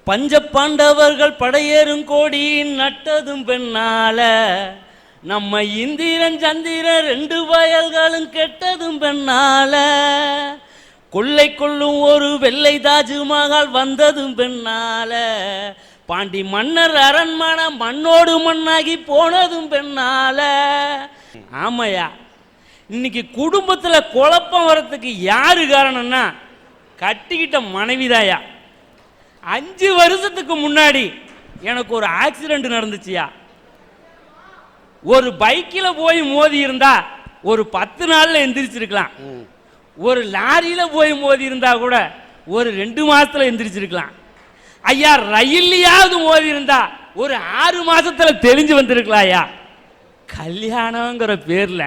பஞ்ச பாண்டவர்கள் படையேறும் கோடி நட்டதும் பெண்ணால, நம்ம இந்திரன் சந்திரன் 2 வயல்களும் கெட்டதும் பெண்ணால, கொள்ளை கொள்ளும் ஒரு வெள்ளை தாஜ்மஹால் வந்ததும் பெண்ணால, பாண்டி மன்னர் அரண்மனை மண்ணோடு மண்ணாகி போனதும் பெண்ணால. ஆமையா, இன்னைக்கு குடும்பத்துல குழப்பம் வரத்துக்கு யாரு காரணம்னா கட்டிக்கிட்ட மனைவிதாயா. 5 வருஷத்துக்கு முன்னாடி எனக்கு ஒரு ஆக்சிடென்ட் நடந்துச்சியா. ஒரு பைக்கில் போய் மோதி இருந்தா ஒரு 10 நாள்ல எந்திரிச்சிருக்கலாம். ஒரு லாரியில போய் மோதி இருந்தா கூட ஒரு 2 மாசத்துல எந்திரிச்சிருக்கலாம். ஐயா, ரயில்லையாவது மோதி இருந்தா ஒரு 6 மாசத்துல தெளிஞ்சு வந்திருக்கலாம். ஐயா, கல்யாணங்கிற பேர்ல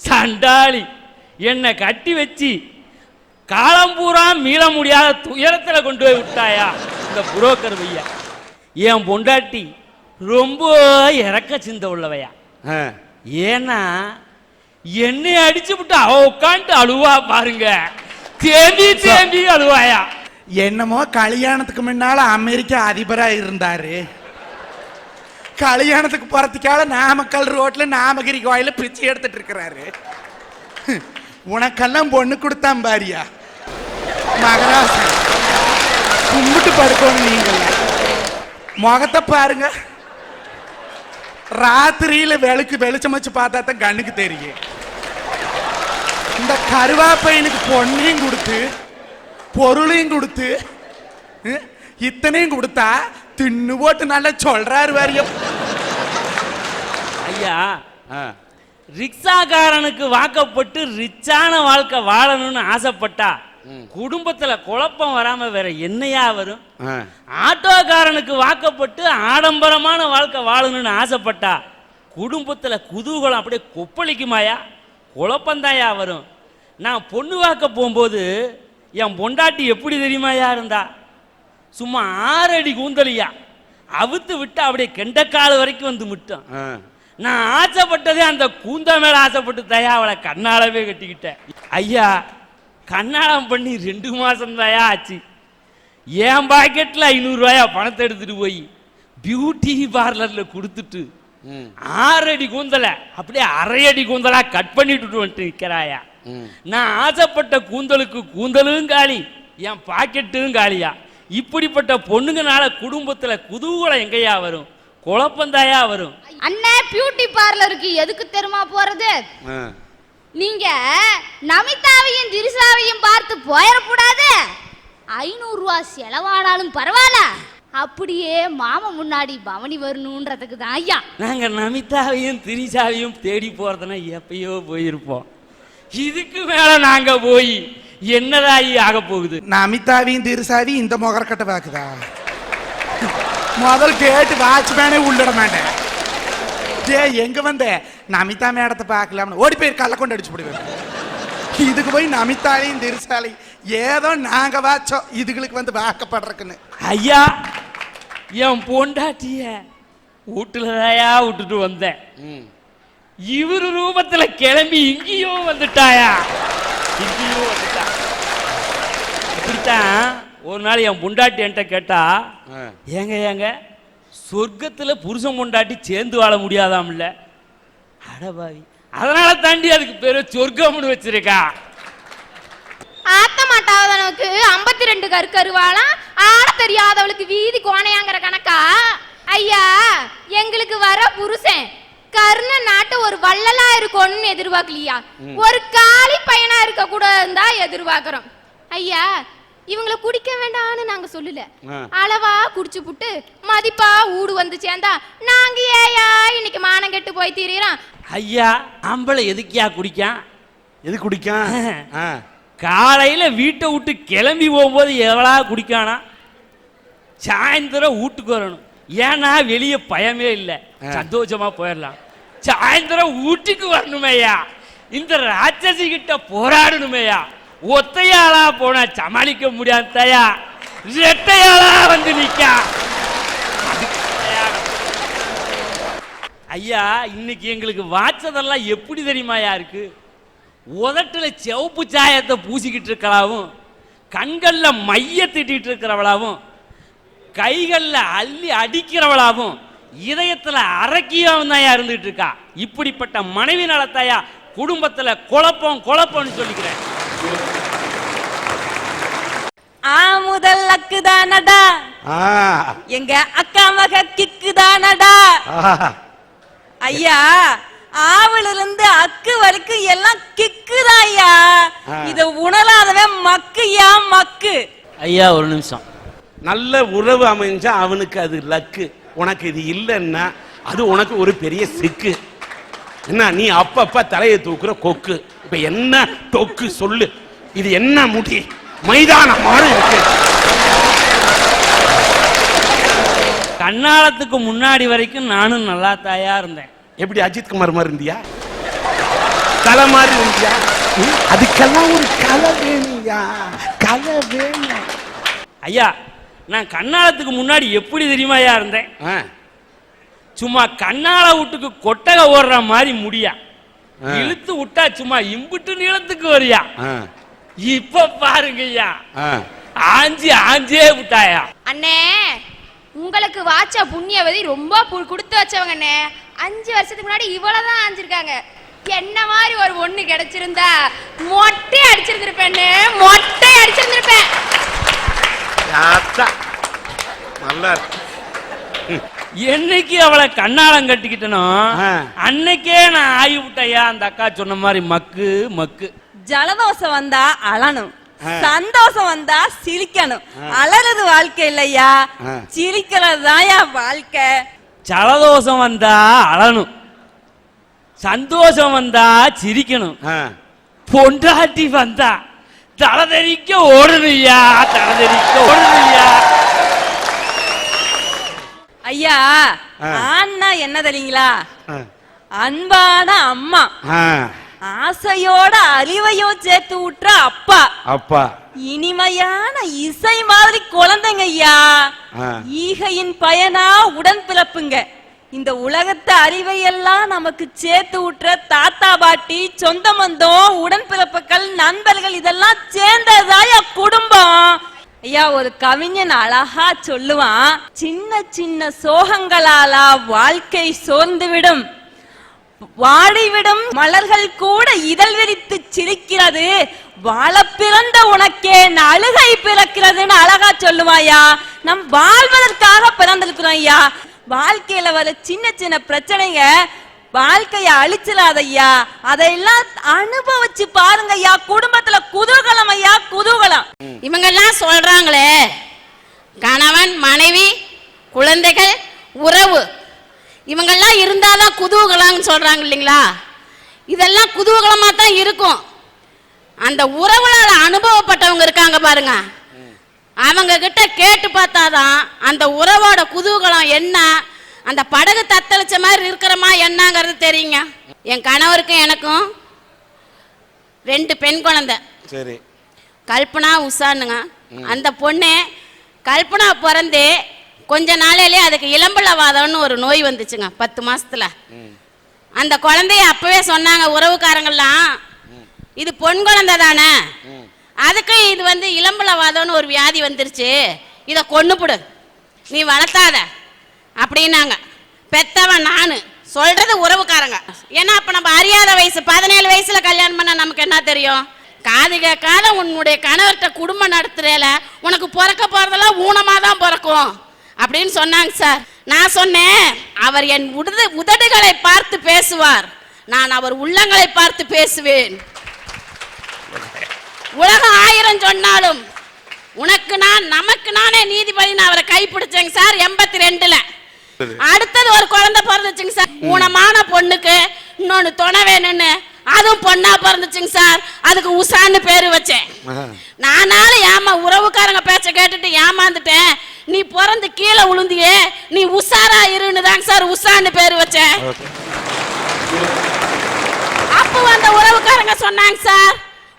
சண்டாளி என்னை கட்டி வச்சு காலம்பூரா மீள முடியாத துயரத்தில் கொண்டு போய் விட்டாயா இந்த புரோக்கர் பையா. என் பொண்டாட்டி ரொம்ப இறக்க சிந்த உள்ளவையா. ஏன்னா என்னை அடிச்சு விட்டு அவ உட்காந்து அழுவா பாருங்க, தேம்பி தேம்பி அழுவாயா. என்னமோ கல்யாணத்துக்கு முன்னால அமெரிக்கா அதிபரா இருந்தாரு, கல்யாணத்துக்கு போறதுக்காக நாமக்கல் ரோட்ல நாமகிரி கோயில பிச்சை எடுத்துட்டு இருக்கிறாரு. உனக்கெல்லாம் பொண்ணு கொடுத்தான் பாரியா மகராசன், கும்பிட்டு படுக்கணும். நீங்க முகத்தை பாருங்க, ராத்திரியில வெளிச்சம் வச்சு பார்த்தா தான் கண்ணுக்கு தெரியும். இந்த கருவாப்பையனுக்கு பொண்ணையும் கொடுத்து பொருளையும் கொடுத்து இத்தனையும் கொடுத்தா தின்னு போட்டு நல்லா சொல்றாரு வாரியம். ஐயா, ரிக்ஷாக்காரனுக்கு வாக்கப்பட்டு ரிச்சான வாழ்க்கை வாழணும்னு ஆசைப்பட்டா குடும்பத்துல குழப்பம் வராம வேற என்னையா வரும்? ஆட்டோக்காரனுக்கு வாக்கப்பட்டு ஆடம்பரமான வாழ்க்கை வாழணும்னு ஆசைப்பட்டா குடும்பத்துல குதூகலம் அப்படியே கொப்பளிக்குமாயா, குழப்பந்தாயா வரும். நான் பொண்ணு வாக்க போகும்போது என் பொண்டாட்டி எப்படி தெரியுமாயா இருந்தா? சும்மா 6 அடி கூந்தலியா, அவுத்து விட்டு அப்படியே கெண்டக்கால் வரைக்கும் வந்து முட்டும். நான் ஆசைப்பட்டதே அந்த கூந்த மேல ஆசைப்பட்டு தயா அவளை கண்ணாலவே கட்டிக்கிட்டேன். ஐயா, கண்ணாலம் பண்ணி 2 மாசம் தாயா ஆச்சு. என் பாக்கெட்ல 500 ரூபாயா பணத்தை எடுத்துட்டு போய் பியூட்டி பார்லர்ல கொடுத்துட்டு 6 அடி கூந்தலை அப்படியே 1/2 அடி கூந்தலா கட் பண்ணிட்டு வந்துட்டு நிற்கிறாயா. நான் ஆசைப்பட்ட கூந்தலுக்கு கூந்தலும் காலி, என் பாக்கெட்டும் காலியா. இப்படிப்பட்ட பொண்ணுங்கனால குடும்பத்துல குதூகலம் எங்கயா வரும்? குழப்பந்தாயா வரும். அண்ணே, பியூட்டி பார்லருக்கு எதுக்கு தெரியுமா போறது? நீங்க நமிதாவையும் திரிசாவையும் பார்த்து போயிடக்கூடாது. 500 ரூபாய் செலவானாலும் பரவாயில்ல, அப்படியே மாமா முன்னாடி பவனி வரணுன்றதுக்கு தான் ஐயா. நாங்க நமிதாவையும் திரிசாவையும் தேடி போறதுன்னா எப்பயோ போயிருப்போம். இதுக்கு மேல நாங்க போய் என்னதாயி ஆக போகுது? நமிதாவையும் திருசாவையும் இந்த முகரக்கட்டை பாக்குதா? முதல் கேட்டு வாட்ச்மேனே உள்ளிட மாட்டேன். எங்க வந்த நமிதா மேடத்தை பார்க்கலாம்னு ஓடி போய் கள்ள கொண்டு அடிச்சு போடுவேன். இதுக்கு போய் நமிதாலையும் திருசாலையும் ஏதோ நாங்க வாச்சோம், இதுகளுக்கு வந்து வாக்கப்படுறக்குன்னு. ஐயா, என் பொண்டாட்டிய வீட்டுலதாயா விட்டுட்டு வந்தேன். இவரு ரூபத்துல கிளம்பி இங்கேயோ வந்துட்டாயா, இங்கேயோ வந்துட்டா. இப்படித்தான் ஒரு நாள் என் பொண்டாட்டி என்கிட்ட கேட்டா, ஏங்க சொர்க்கத்துல புருஷன் பொண்டாட்டி சேர்ந்து வாழ முடியாதாம்ல. அடபாவி, அதனால தாண்டி அதுக்கு பேரு சொர்க்கம்னு வச்சிருக்கா. ஆத்த மாட்டாதவனுக்கு 52 கருவாளாம், ஆட தெரியாதவளுக்கு வீதி கோணையாங்கிற கணக்கா? ஐயா, எங்களுக்கு வர புருஷன் கர்ண நாட்டு ஒரு வள்ளலா இருக்கும்னு எதிர்பார்க்கலையா, ஒரு காலி பையனா இருக்க கூட இருந்தா எதிர்பார்க்கிறோம். ஐயா, இவங்களை குடிக்க வேண்டாம்னு நாங்க சொல்லல, அளவா குடிச்சு புட்டு மதிப்பா ஊடு வந்து சேர்ந்தா நாங்க ஏயா இன்னைக்கு மானம் கெட்டு போய் தீரோம். ஐயா, ஆம்பளை எதுக்கியா குடிக்கான்? எது குடிக்கான்? காலையில வீட்டை விட்டு கிளம்பி போகும்போது எவ்வளா குடிக்கானா, சாயந்தரம் வீட்டுக்கு வரணும். ஏன்னா வெளியே பயமே இல்லை, சந்தோஷமா போயிடலாம். சாயந்தரம் வீட்டுக்கு வரணுமேயா, இந்த ராட்சசி கிட்ட போராடணுமேயா. ஒத்தையாளா போனா சமாளிக்க முடியாதையா, ரெட்டையாளா வந்து நிக்கா. ஐயா, இன்னைக்கு எங்களுக்கு வாச்சதெல்லாம் எப்படி தெரியுமாயா இருக்கு? உதட்டுல சிவப்பு சாயத்தை பூசிக்கிட்டு இருக்கலாவும், கண்கள்ல மைய திட்டிட்டு இருக்கிறவளாவும், கைகள்ல அள்ளி அடிக்கிறவளாவும் இதயத்துல அரக்கியாவும் தான் இருந்துட்டு இருக்கா. இப்படிப்பட்ட மனைவி நலத்தாயா குடும்பத்துல குழப்பம்னு சொல்லிக்கிறேன். முதல் அக்குதானடா, எங்க அக்கா மக கிக்குதானடா. ஐயா, ஆவல இருந்து அக்கு வரைக்கும் எல்லாம் கிக்குதா ஐயா. இத உணராதவன் மக்குயா மக்கு. ஐயா ஒரு நிமிஷம். நல்ல உறவு அமைஞ்சா அவனுக்கு அது லக்கு. உனக்கு இது இல்லைன்னா அது உனக்கு ஒரு பெரிய சிக்கு. என்ன நீ அப்பப்ப தலையை தூக்குற கொக்கு. இப்ப என்ன டொக்கு சொல்லு. இது என்ன முடி மைதானம் மாதிரி இருக்கு. கண்ணாலத்துக்கு முன்னாடி வரைக்கும் நானும் நல்லா தாயா இருந்தேன். எப்படி அஜித் குமார் மாதிரி இருந்தியா? கலை மாதிரி இருந்தியா? அதுக்கெல்லாம் ஒரு கலை வேணும்யா, கலை வேணும். ஐயா நான் கண்ணாலத்துக்கு முன்னாடி எப்படி தெரியுமாயா இருந்தேன்? சும்மா கண்ணால வீட்டுக்கு கொட்டகை ஓடுற மாதிரி முடியா இழுத்து விட்டா சும்மா இம்புட்டு நீளத்துக்கு வரியா. இப்ப பாருங்க ஐயா, ஆஞ்சே விட்டாயா. அண்ணே, உங்களுக்கு வாச்ச புண்ணியவதி ரொம்ப கொடுத்து வச்சவங்க அண்ணே. 5 வருஷத்துக்கு முன்னாடி இவ்வளவுதான் ஆஞ்சிருக்காங்க. என்ன மாதிரி ஒரு ஒண்ணு கிடைச்சிருந்தா மொட்டை அடிச்சிருந்திருப்பேன். மொட்டை அடிச்சிருந்திருப்பேன். என்னைக்கு அவளை கண்ணாலம் கட்டிக்கிட்டனோ அன்னைக்கே நான் ஆகி விட்டையா அந்த அக்கா சொன்ன மாதிரி மக்கு மக்கு. ஜலதோஷம் வந்தா அழணும், சந்தோஷம் வந்தா சிரிக்கணும். அலறது வாழ்க்கை இல்லையா, சிரிக்கிறது தான் வாழ்க்கை. ஜலதோஷம் வந்தா அழணும், சந்தோஷம் வந்தா சிரிக்கணும், பொண்டாட்டி வந்தா தலதெறிக்க ஓடணுயா, தலதெறிக்க ஓடணுயா. ஐயா, ஆனா என்ன தெரியுங்களா? அன்பான அம்மா, ஆசையோட அறிவையோ சேர்த்து விட்டுற அப்பா, அப்பா இனிமையான இசை மாதிரி குழந்தைங்க ஐயா. ஈகையின் பயனா உடன் பிறப்புங்க. இந்த உலகத்து அறிவையெல்லாம் நமக்கு சேர்த்து விட்டுற தாத்தா பாட்டி, சொந்த பந்தம், உடன் பிறப்புகள், நண்பர்கள், இதெல்லாம் சேர்ந்ததாயா குடும்பம். ஐயா, ஒரு கவிஞன் அழகா சொல்லுவான், சின்ன சின்ன சோகங்களாலா வாழ்க்கை சோர்ந்துவிடும், வாடிவிடும் மலர்கள் கூட இதழ் விரித்து சிரிக்கிறது, வாழ பிறந்த உனக்கே அழுகை பிறக்கிறதுன்னு அழகா சொல்லுவாயா. நம் வாழ்வதற்காக பிறந்திருக்கிறோம் ஐயா. வாழ்க்கையில வர சின்ன சின்ன பிரச்சனைங்க வாழ்க்கைய அழிச்சிடாத ஐயா. அதையெல்லாம் அனுபவிச்சு பாருங்க ஐயா. குடும்பத்துல குதூகலம் ஐயா, குதூகலம். இவங்கெல்லாம் சொல்றாங்களே, கணவன் மனைவி குழந்தைகள் உறவு, இவங்கெல்லாம் இருந்தாதான் குதூகலம்னு சொல்றாங்க இல்லைங்களா? இதெல்லாம் குதூகலமா தான் இருக்கும். அந்த உறவுல அனுபவப்பட்டவங்க இருக்காங்க பாருங்க, அவங்க கிட்ட கேட்டு பார்த்தாதான் அந்த உறவோட குதூகலம் என்ன, அந்த படகு தத்தளிச்ச மாதிரி இருக்கிறமா என்னங்கிறது தெரியுங்க. என் கணவருக்கும் எனக்கும் 2 பெண் குழந்தை. சரி, கல்பனா உஷானுங்க. அந்த பொண்ணு கல்பனா பிறந்து கொஞ்ச நாளையிலே அதுக்கு இளம்பலவாதம்னு ஒரு நோய் வந்துச்சுங்க. 10 மாசத்துல அந்த குழந்தைய அப்பவே சொன்னாங்க உறவுக்காரங்கெல்லாம், இது பொன் குழந்தை தானே, அதுக்கு இது இளம்பலவாதம்னு ஒரு வியாதி வந்துருச்சு, இதை கொன்னுப்புடு, நீ வளர்த்தாத அப்படின்னாங்க. பெத்தவன் நானு, சொல்றது உறவுக்காரங்க. ஏன்னா அப்ப நம்ம அறியாத வயசு, 17 வயசுல கல்யாணம் பண்ண நமக்கு என்ன தெரியும்? காது கேட்காத உன்னுடைய கணவர்கிட்ட குடும்பம் நடத்துறேல உனக்கு பிறக்க போறதெல்லாம் ஊனமா தான் பிறக்கும் அப்படின்னு சொன்னாங்க சார். நான் சொன்னேன், அவர் என் உதடுகளை பார்த்து பேசுவார், நான் அவர் உள்ளங்களை பார்த்து பேசுவேன். உலகம் 1000 சொன்னாலும் உனக்கு நான் நமக்கு நானே நீதிபதி. நான் அவரை கைப்பிடிச்சேங்க சார் 82ல. அடுத்தது ஒரு குழந்தை பிறந்துச்சுங்க சார். ஊனமான பொண்ணுக்கு இன்னொன்னு துணை வேணும்னு அதுவும் பொண்ணா பிறந்துச்சுங்க சார். அதுக்கு உஷான்னு பேரு வச்சேன். நானாலும் உறவுக்காரங்க பேச்ச கேட்டுட்டு ஏமாந்துட்டேன். நீ பிறந்து கீழே விழுந்தியே, நீ உஷாரா இருன்னு தாங்க சார் உஷான்னு பேரு வச்சேன். அப்போ அந்த உறவுக்காரங்க சொன்னாங்க, சார்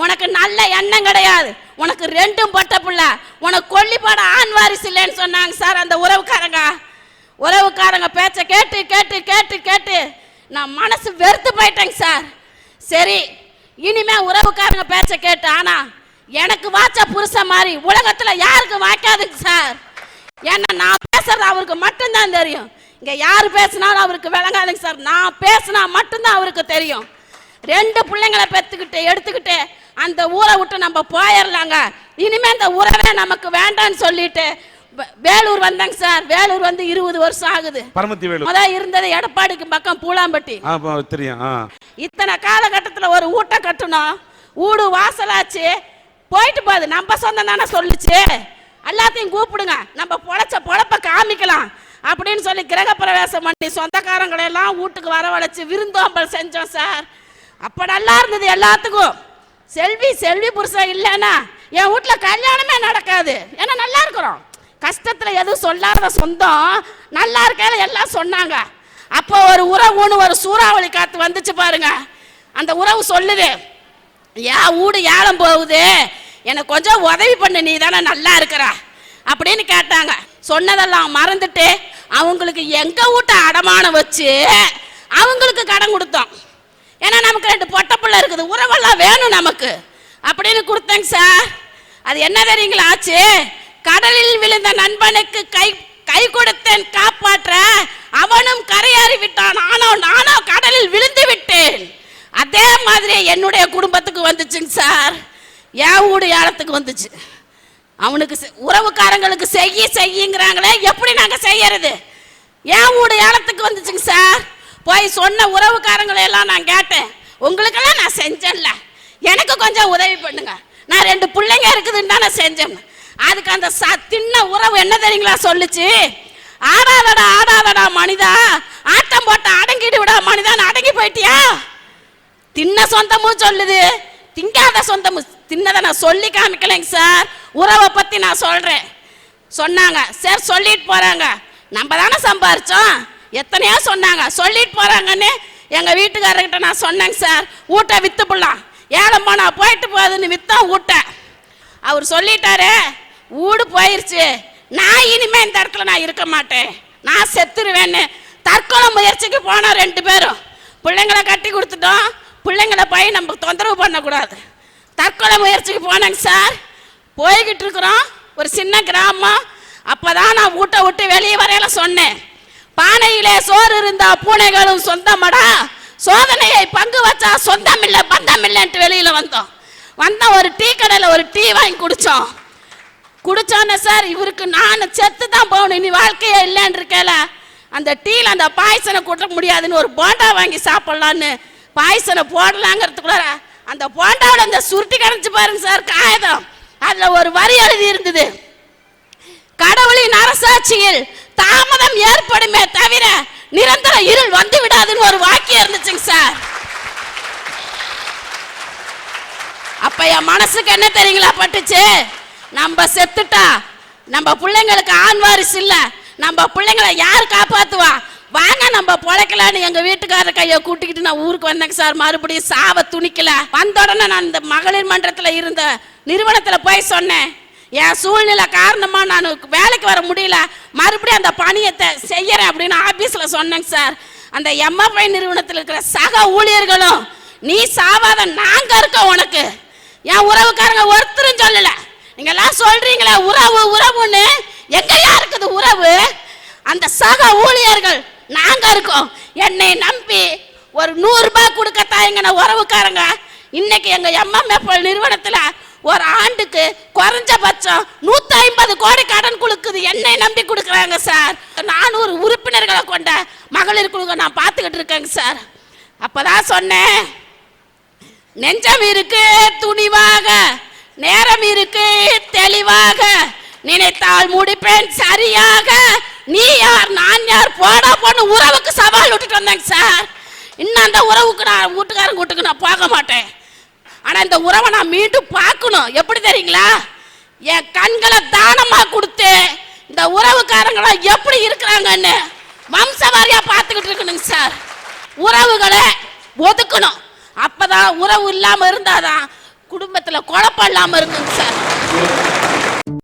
உனக்கு நல்ல எண்ணம் கிடையாது, உனக்கு 2ம் பட்ட பிள்ளை, உனக்கு கொல்லிப்பாட ஆண் வாரிசு இல்லைன்னு சொன்னாங்க சார். அந்த உறவுக்காரங்க பேச்ச கேட்டு கேட்டு கேட்டு கேட்டு நான் மனசு வெறுத்து போயிட்டேங்க சார். சரி, இனிமே உறவுக்காரங்க பேச்ச கேட்டு, ஆனா எனக்கு வாச்ச புருஷன் மாதிரி உலகத்துல யாருக்கு வாய்க்காதுங்க சார். ஏன்னா நான் பேசுறது அவருக்கு மட்டும்தான் தெரியும். இங்க யாரு பேசினாலும் அவருக்கு விளங்காதுங்க சார். நான் பேசினா மட்டும்தான் அவருக்கு தெரியும். 2 பிள்ளைங்களை பெத்துக்கிட்டு எடுத்துக்கிட்டு அந்த ஊரை விட்டு நம்ம போயிடலாங்க. இனிமே இந்த உறவே நமக்கு வேண்டாம்னு சொல்லிட்டு வேலூர் வந்தாங்க சார். வேலூர் வந்து 20 வருஷம் ஆகுது. பரமத்தி வேலூர் முதல் இருந்தது எடப்பாடிக்கு பக்கம் பூலாம்பட்டி. தெரியும். இத்தனை காலகட்டத்துல ஒரு ஊட்ட கட்டணும், ஊடு வாசலாச்சு போயிட்டு போகுது. நம்ம சொந்தம் தானே சொல்லுச்சு, எல்லாத்தையும் கூப்பிடுங்க, நம்ம பொழப்ப காமிக்கலாம் அப்படின்னு சொல்லி கிரகப்பிரவேசம் பண்ணி சொந்தக்காரங்களை எல்லாம் வீட்டுக்கு வரவழைச்சு விருந்தோம்பல் செஞ்சோம் சார். அப்ப நல்லா இருந்தது எல்லாத்துக்கும். செல்வி புருஷன் இல்லைன்னா என் வீட்டுல கல்யாணமே நடக்காது. ஏன்னா நல்லா இருக்கிறோம், கஷ்டத்துல எதுவும் சொல்லாத சொந்தம், நல்லா இருக்கையில எல்லாம் சொன்னாங்க. அப்போ ஒரு உறவுன்னு ஒரு சூறாவளி காத்து வந்துச்சு பாருங்க. அந்த உறவு சொல்லுது, என் வீடு ஏலம் போகுது, எனக்கு கொஞ்சம் உதவி பண்ணு, நீ தானே நல்லா இருக்கிற அப்படின்னு கேட்டாங்க. சொன்னதெல்லாம் மறந்துட்டு அவங்களுக்கு எங்க வீட்டை அடமானம் வச்சு அவங்களுக்கு கடன் கொடுத்தோம். ஏன்னா நமக்கு 2 பொட்ட பிள்ளை இருக்குது, உறவெல்லாம் வேணும் நமக்கு அப்படின்னு கொடுத்தேங்க சார். அது என்ன தெரியுங்களா ஆச்சு? கடலில் விழுந்த நண்பனுக்கு கை கொடுத்தேன் காப்பாற்ற, அவனும் கரையேறி விட்டான், நானோ கடலில் விழுந்து விட்டேன். அதே மாதிரி என்னுடைய குடும்பத்துக்கு வந்துச்சுங்க சார். என் வீடு ஏலத்துக்கு வந்துச்சு. அவனுக்கு உறவுக்காரங்களுக்கு செய்யுங்கிறாங்களே, எப்படி நாங்க செய்யறது? என் வீடு ஏலத்துக்கு வந்துச்சுங்க சார். போய் சொன்ன உறவுக்காரங்களை எல்லாம் நான் கேட்டேன், உங்களுக்கெல்லாம் நான் செஞ்சேன்ல, எனக்கு கொஞ்சம் உதவி பண்ணுங்க, நான் 2 பிள்ளைங்க இருக்குதுன்னு தான் நான் செஞ்சேன். அதுக்கு அந்த தின்ன உறவு என்ன தெரியுங்களா சொல்லுச்சு? ஆடாதடா மனிதா, ஆட்டம் போட்ட அடங்கிட்டு விட மனிதான், அடங்கி போயிட்டியா? தின்ன சொந்தமும் சொல்லுது, திங்காத சொந்தமும். தின்னதை நான் சொல்லி காமிக்கலைங்க சார், உறவை பத்தி நான் சொல்றேன். சொன்னாங்க சார், சொல்லிட்டு போறாங்க, நம்ம தானே சம்பாரிச்சோம், எத்தனையோ சொன்னாங்க, சொல்லிட்டு போறாங்கன்னு எங்க வீட்டுக்காரர்கிட்ட நான் சொன்னேங்க சார். ஊட்ட வித்து போடலாம், ஏலம் போனா போயிட்டு போகுதுன்னு வித்தா ஊட்ட. அவர் சொல்லிட்டாரு, ஊடு போயிருச்சு, நான் இனிமே இந்த இடத்துல நான் இருக்க மாட்டேன், நான் செத்துருவேன்னு தற்கொலை முயற்சிக்கு போனா 2 பேரும். பிள்ளைங்களை கட்டி கொடுத்துட்டோம், பிள்ளைங்களை போய் நம்ம தொந்தரவு பண்ணக்கூடாது, தற்கொலை முயற்சிக்கு போனாங்க சார். போய்கிட்டு இருக்கிறோம், ஒரு சின்ன கிராமம். அப்பதான் நான் வீட்டை விட்டு வெளியே வரையில சொன்னேன், பானையிலே சோறு இருந்தா பூனைகளும் சொந்தமடா, சோதனையை பங்கு வச்சா சொந்தம் இல்லை பந்தம் இல்லைன்ட்டு வெளியில வந்தோம். ஒரு டீ கடையில் ஒரு டீ வாங்கி குடிச்சோன்னே சார், இவருக்கு நான் செத்து தான் போகணும், இனி வாழ்க்கையே இல்லைன்னு இருக்கல, அந்த டீல அந்த பாய்சனை கூட்ட முடியாதுன்னு ஒரு போண்டா வாங்கி சாப்பிடலான்னு பாய்சனை போடலாங்கிறதுக்குள்ள அந்த போண்டாவில் அந்த சுருட்டி கரைச்சு பாருங்க சார் காகிதம், அதுல ஒரு வரி எழுதி இருந்தது, கடவுளின் அரசாட்சியில் தாமதம் ஏற்படுமே தவிர நிரந்தர இருள் வந்து விடாதுன்னு ஒரு வாக்கியம் இருந்துச்சுங்க சார். அப்ப என் மனசுக்கு என்ன தெரியுங்களா பட்டுச்சு? நம்ம செத்துட்டா நம்ம பிள்ளைங்களுக்கு ஆண் வாரிசு இல்ல, நம்ம பிள்ளைங்களை யார் காப்பாத்துவா? வாங்க நம்ம பொழைக்கலான்னு எங்க வீட்டுக்காரர் கையை கூட்டிக்கிட்டு நான் ஊருக்கு வந்தேங்க சார். மறுபடியும் சாவ துணிக்கல. வந்த உடனே நான் இந்த மகளிர் மன்றத்துல இருந்த நிறுவனத்துல போய் சொன்னேன், என் சூழ்நிலை காரணமா நான் வேலைக்கு வர முடியல, மறுபடியும் அந்த பணியத்தை செய்யறேன் அப்படின்னு ஆபீஸ்ல சொன்னேங்க சார். அந்த எம்எஃப்ஐ நிறுவனத்தில் இருக்கிற சக ஊழியர்களும், நீ சாவாத நாங்க இருக்கோம் உனக்கு, என் உறவுக்காரங்க ஒருத்தரும் சொல்லல. நீங்க எல்லாம் சொல்றீங்களே உறவுன்னு, எங்கயா இருக்குது உறவு? அந்த சக ஊழியர்கள் நாங்க இருக்கோம். என்னை நம்பி ஒரு 100 ரூபாய் கொடுக்கத்தாயங்க உறவுக்காரங்க இன்னைக்கு எங்க எம்எஃப்ஐ நிறுவனத்துல ஒரு ஆண்டுக்கு குறைஞ்சபட்சம் 150 கோடி கடன் கொடுக்குது, என்னை நம்பி கொடுக்குறாங்க சார். 400 உறுப்பினர்களை கொண்ட மகளிர் குழுவை நான் பார்த்துக்கிட்டு இருக்கேங்க சார். அப்பதான் சொன்னேன், நெஞ்சம் இருக்கு துணிவாக, நேரம் இருக்கு தெளிவாக, நினைத்தால் முடிப்பேன் சரியாக, நீ யார் நான் யார் போடா பொண்ணு உறவுக்கு சவால் விட்டுட்டு வந்தேங்க சார். இன்னும் அந்த உறவுக்கு நான் வீட்டுக்காரன் கூட்டுக்கு நான் போக மாட்டேன். ஆனா இந்த உறவை நான் மீண்டும் பார்க்கணும். எப்படி தெரியுங்களா? என் கண்களை தானமா கொடுத்து இந்த உறவுக்காரங்களா எப்படி இருக்கிறாங்கன்னு வம்சவாரியா பார்த்துக்கிட்டு இருக்கணுங்க சார். உறவுகளை ஒதுக்கணும். அப்பதான் உறவு இல்லாம இருந்தாதான் குடும்பத்துல குழப்பம் இல்லாம இருக்குங்க சார்.